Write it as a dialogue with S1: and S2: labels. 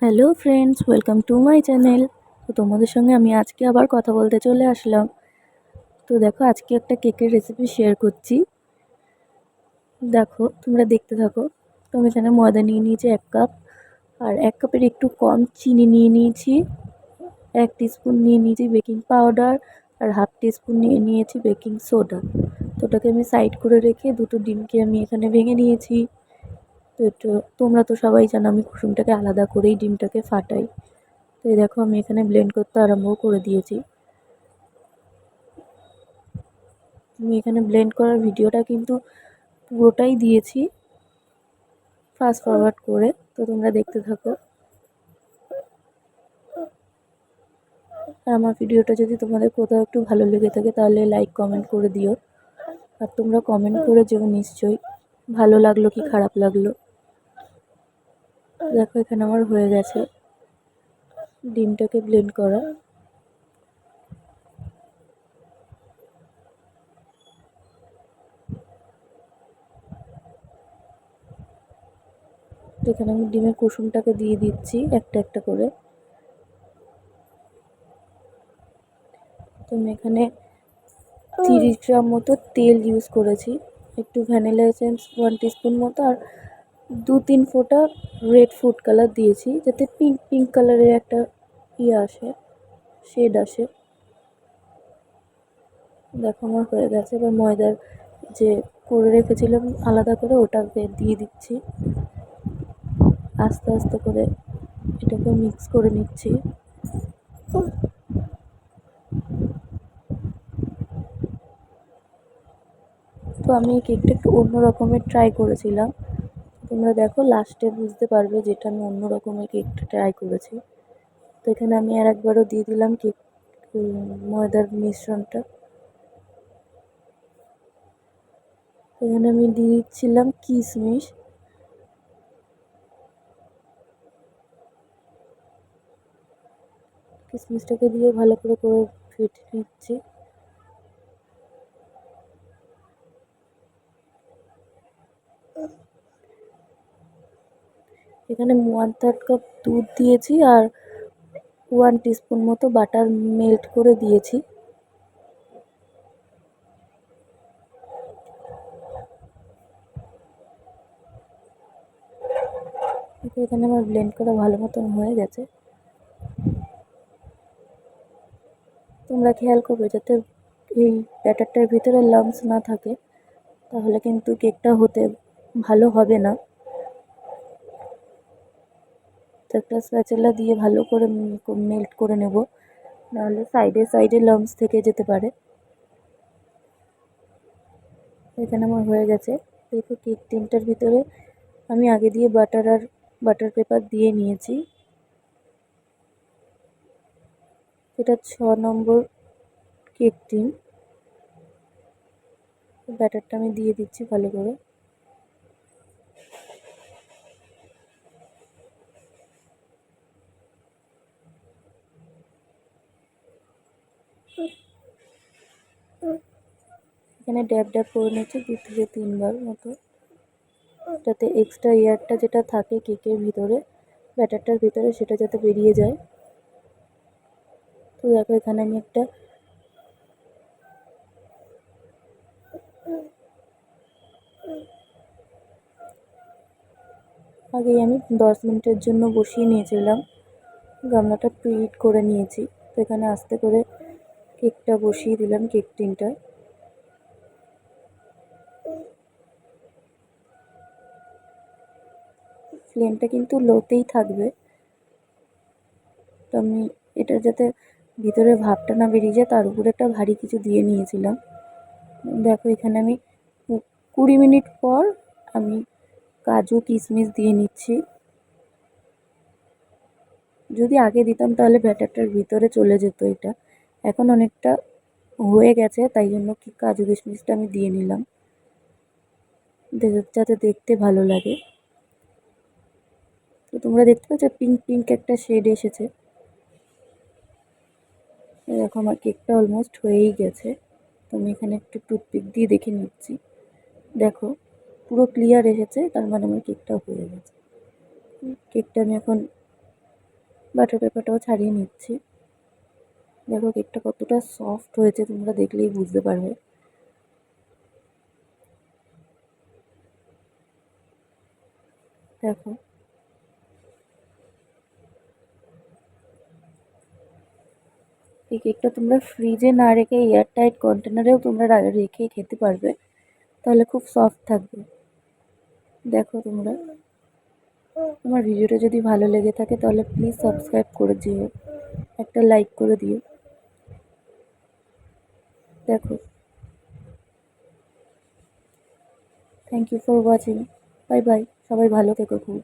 S1: Hello friends, welcome to my channel. তো তোমাদের সঙ্গে আমি আজকে আবার কথা বলতে চলে আসলাম। তো দেখো, আজকে একটা কেকের রেসিপি শেয়ার করছি। দেখো, তোমরা দেখতে থাকো। তো আমি এখানে ময়দা নিয়ে নিয়েছি 1 কাপ, আর 1 কাপের একটু কম চিনি নিয়ে নিয়েছি। 1 টিস্পুন নিয়ে নিয়েছি বেকিং পাউডার, আর 1/2 টিস্পুন নিয়ে নিয়েছি বেকিং সোডা। তো ওটাকে আমি সাইড করে রেখে দুটো ডিমকে আমি এখানে ভেঙে নিয়েছি। তো তোমরা তো সবাই জানো আমি কুসুমটাকে আলাদা করেই ডিমটাকে ফাটাই। তো এই দেখো, আমি এখানে ব্লেন্ড করতে আরম্ভ করে দিয়েছি। আমি এখানে ব্লেন্ড করার ভিডিওটা কিন্তু পুরোটাই দিয়েছি ফাস্ট ফরওয়ার্ড করে, তো তোমরা দেখতে থাকো। আর আমার ভিডিওটা যদি তোমাদের কোথাও একটু ভালো লেগে থাকে তাহলে লাইক কমেন্ট করে দিও। আর তোমরা কমেন্ট করে যেও নিশ্চয়ই ভালো লাগলো কি খারাপ লাগলো। দেখো, এখানে আমার হয়ে গেছে ডিমটাকে ব্লেন্ড করা। এখানে আমি ডিমের কুসুমটাকে দিয়ে দিচ্ছি একটা একটা করে। তো আমি এখানে 30 গ্রাম মতো তেল ইউজ করেছি, একটু ভ্যানিলা এসেন্স 1 টিস্পুন মতো, আর 2-3 ফোঁটা রেড ফুড কালার দিয়েছি যাতে পিঙ্ক পিঙ্ক কালারের একটা আসে, শেড আসে। দেখো, আমার হয়ে গেছে। এবার ময়দার যে করে রেখেছিলাম আলাদা করে ওটাকে দিয়ে দিচ্ছি, আস্তে আস্তে করে এটাকে মিক্স করে নিচ্ছি। তো আমি এই কেকটা একটু অন্য রকমের ট্রাই করেছিলাম। তোমরা দেখো, লাস্টে বুঝতে পারবে যেটা আমি অন্য রকমের কেকটা ট্রাই করেছি। তো এখানে আমি আর একবারও দিয়ে দিলাম কেক ময়দার মিশ্রণটা। এখানে আমি দিয়ে দিচ্ছিলাম কিশমিশ। কিশমিশটাকে দিয়ে ভালো করে ফেটে নিচ্ছি। এখানে 1/3 কাপ দুধ দিয়েছি, আর 1 টিস্পুন মতো বাটার মেল্ট করে দিয়েছি। এখানে আমার ব্লেন্ড করা ভালো মতন হয়ে গেছে। তোমরা খেয়াল করবে যাতে এই ব্যাটারটার ভিতরে লাম্পস না থাকে, তাহলে কিন্তু কেকটা হতে ভালো হবে না। তো একটা স্প্যাচুলা দিয়ে ভালো করে মেল্ট করে নেব, নাহলে সাইডে সাইডে লাম্পস থেকে যেতে পারে। এখানে আমার হয়ে গেছে। দেখো, কেক টিনটার ভিতরে আমি আগে দিয়ে বাটার পেপার দিয়ে নিয়েছি। এটা 6 নম্বর কেক টিন। ব্যাটারটা আমি দিয়ে দিচ্ছি ভালো করে। এখানে ড্যাব ড্যাব করে নিচ্ছি 2 থেকে 3 বার মতো, যাতে এক্সট্রা এয়ারটা যেটা থাকে কেকের ভিতরে, ব্যাটারটার ভিতরে, সেটা যাতে বেরিয়ে যায়। তো দেখো, এখানে আমি একটা আগেই আমি 10 মিনিটের জন্য বসিয়ে নিয়েছিলাম, গামলাটা প্রিহিট করে নিয়েছি। তো এখানে আস্তে করে কেকটা বসিয়ে দিলাম কেক টিনটা। ফ্লেমটা কিন্তু লোতেই থাকবে। তো আমি এটা যাতে ভিতরে ভাপটা না বেরিয়ে যায় তার উপরে একটা ভারী কিছু দিয়ে নিয়েছিলাম। দেখো, এখানে আমি 20 মিনিট পর আমি কাজু কিশমিশ দিয়ে নিচ্ছি। যদি আগে দিতাম তাহলে ব্যাটারটার ভিতরে চলে যেত এটা। এখন অনেকটা হয়ে গেছে, তাই জন্য কি কাজু কিশমিশটা আমি দিয়ে নিলাম যাতে দেখতে ভালো লাগে। তো তোমরা দেখতে পাচ্ছ পিঙ্ক পিঙ্ক একটা শেড এসেছে। দেখো, আমার কেকটা অলমোস্ট হয়েই গেছে। তো আমি এখানে একটু টুথপিক দিয়ে দেখে নিচ্ছি। দেখো, পুরো ক্লিয়ার এসেছে, তার মানে আমার কেকটা হয়ে গেছে। কেকটা আমি এখন বাটার পেপারটাও ছাড়িয়ে নিচ্ছি। দেখো কেকটা কতটা সফট হয়েছে, তোমরা দেখলেই বুঝতে পারবে। দেখো এই কেকটা তোমরা ফ্রিজে না রেখে এয়ারটাইট কন্টেনারেও তোমরা রেখে খেতে পারবে, তাহলে খুব সফট থাকবে। দেখো তোমরা, আমার ভিডিওটা যদি ভালো লেগে থাকে তাহলে প্লিজ সাবস্ক্রাইব করে দিও, একটা লাইক করে দিও। দেখো, thank you for watching. Bye bye, সবাই ভালো থেকো খুব।